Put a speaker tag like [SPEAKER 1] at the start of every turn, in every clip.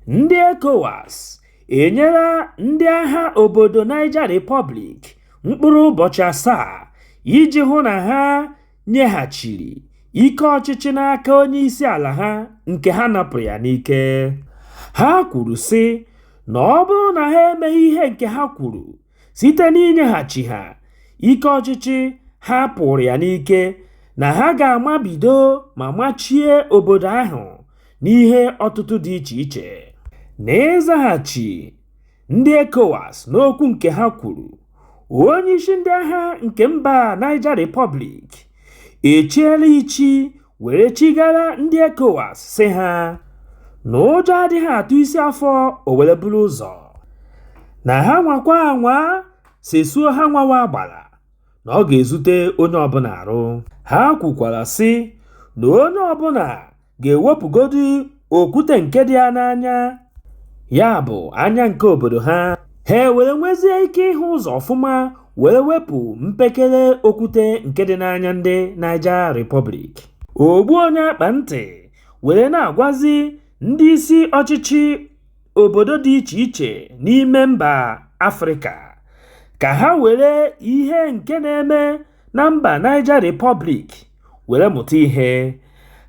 [SPEAKER 1] ndị ECOWAS enyela ndị agha obodo Niger Republic mkpụrụ ụbọchị 7 iji hụ na ha nyeghachiri ike ọchịchị n'aka onye isi ala ha nke ha napụrụ ya n'ike. Ha kwuru sị na ọ bụrụ na ha emeghị ihe nke ha kwuru site n'inyeghachi ha ike ọchịchị ha pụrụ ya n'ike, na ha ga-amabido ma machie obodo ahụ n'ihe ọtụtụ dị iche iche. N'ịzaghachi ndị ECOWAS n'okwu nke ha kwuru, onye isi ndị agha nke mba Niger Republic echiela ichi were chigara ndị ECOWAS sị ha na ụjọ adịghị atụ isi afọ o were buru ụzọ, na ha nwakwa anwa sesuo ha nwawa agbara na ọ ga-ezute onye ọbụla arụ. Ha kwukwara sị na onye ọbụla ga-ewepụgodu okwute nke dị ya n'anya, ya bụ anya nke obodo ha were nwezie ike ịhụ ụzọ ọfụma were wepụ mpekere okwute nke dị n'anya ndị Niger Republic. Ogbu onye akpa ntị were na-agwazi ndị isi ọchịchị obodo dị iche iche n'ime mba Afrịka ka ha were ihe nke na-eme na mba Niger Republic were mụta ihe.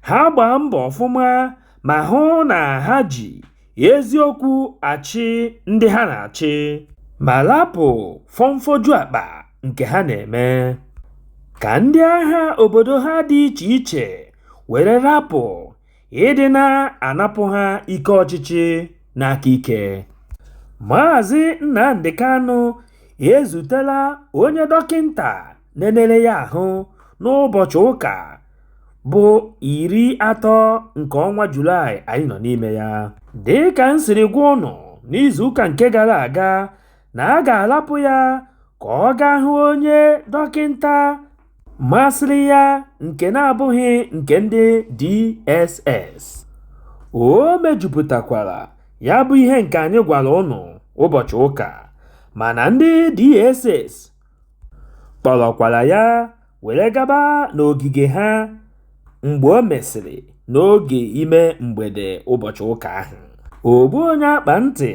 [SPEAKER 1] Ha gbaa mbọ ọfụma ma hụ na ha ji eziokwu achị ndị ha na-achị, ma lapụ fọmfoju akpa nke ha na-eme. Ka ndị agha obodo ha dị iche iche were rapụ ịdị na-anapụ ha ike ọchịchị n'aka ike. Maazị Nnamdi Kanu ezutela onye dọkịnta nenere ya ahụ n'ụbọchị ụka bụ 30 nke ọnwa Julaị anyị nọ n'ime ya. Dịka m siri gwa ụnụ n'izuụka nke gara aga na a ga-alapụ ya ka ọ gaa hụ onye dọkịnta masịrị ya nke na-abụghị nke ndị DSS. O mejupụtakwara ya bụ ihe nke anyị gwara ụnụ ụbọchị ụka, mana ndị DSS kpọrọkwara ya were gaba n'ogige ha mgbe o mesịrị n'oge ime mgbede ụbọchị ụka ahụ. Ogbu onye akpa ntị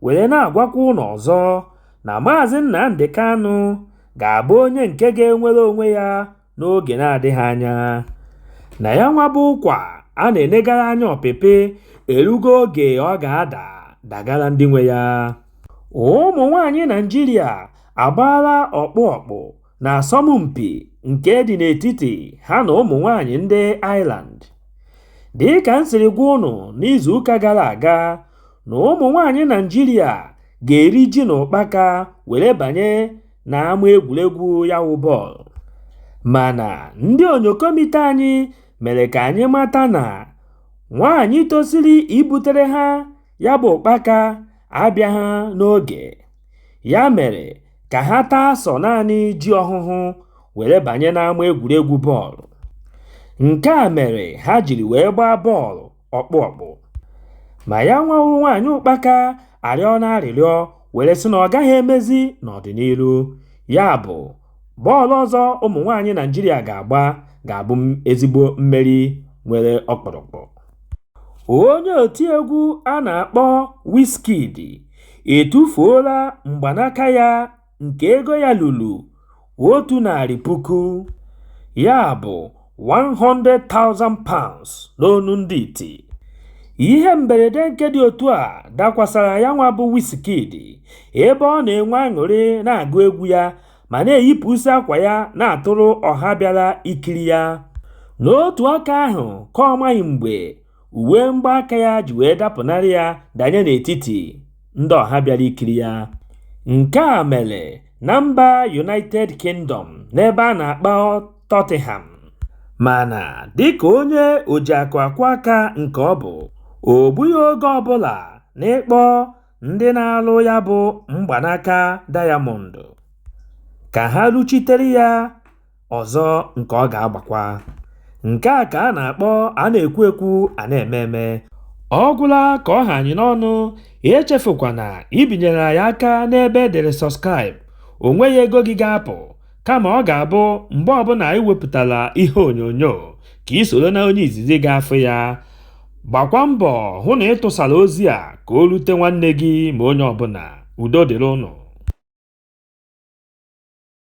[SPEAKER 1] were na-agwakwa ụnụ ọzọ na Maazị Nnamdi Kanu ga-abụ onye nke ga-enwere onwe ya n'oge na-adịghị anya, na ya nwabụ ụkwa a na-enegara anya ọpịpị erugo oge ọ ga-dagara ndị nwe ya. Ụmụ nwanyị Naịjirịa agbaala ọkpụ na asọmpi nke dị n'etiti ha na ụmụ nwanyị ndị Ireland. Dịka m siri gwa ụnụ n'izuụka gara aga na ụmụ nwanyị Naịjirịa ga-eri ji na ụkpaka were banye n'ama egwuregwu yawu bọọlụ, mana ndị onyokomite anyị mere ka anyị mata na nwaanyị tosiri ibutere ha ya bụ ụkpaka abịaghị n'oge, ya mere ka ha taa sọ naanị ji ọhụhụ were banye n'ama egwuregwu bọọlụ. Nke a mere ha jiri wee gbaa bọọlụ ọkpụ, ma ya nwawu nwaanyị ụkpaka arịọ na arịrịọ were sị na ọ gaghị emezi n'ọdịnihu. Ya bụ bọọlụ ọzọ ụmụ nwanyị Naịjirịa ga-agba ga-abụ ezigbo mmeri nwere ọkpụrụkpụ. Onye otiegwu a na-akpọ Wizkid etufuola mgbanaka ya nke ego ya lụrụ 100,000, ya bụ 100,000 pounds n'onu ndị iti. Ihe mberede nke dị otu a dakwasara ya nwa bụ Wizkid ebe ọ na-enwe aṅụrị na-agụ egwu ya ma na-eyipụsị akwa ya na-atụrụ ọha bịara ikiri ya. N'otu aka ahụ ka ọ maghị mgbe uwe mgbaaka ya ji wee dapụnarị ya danye n'etiti ndị ọha bịara ikiri ya. Nke a mere na mba United Kingdom n'ebe a na-akpọ Tottenham, mana dịka onye ojiakụ akwa aka nke ọ bụ, o gbughị oge ọbụla n'ịkpọ ndị na-alụ ya bụ mgbanaka Diamond ka ha ruchitere ya ọzọ nke ọ ga-agbakwa. Nke a ka a na-akpọ a na-ekwu ekwu a na-eme eme. Ọ gwụla ka ọ ha anyị n'ọnụ, echefukwana ibinyere ya aka n'ebe edere subscribe. O nweghị ego gị ga-apụ, kama ọ ga-abụ mgbe ọbụla iwepụtara ihe onyonyo ka ị soro na onye izizi ga-afụ ya. gbakwa mbọ hụ na ị tụsara ozi a ka o rute nwanne gị ma onye ọbụla. Udo dịrị ụnụ.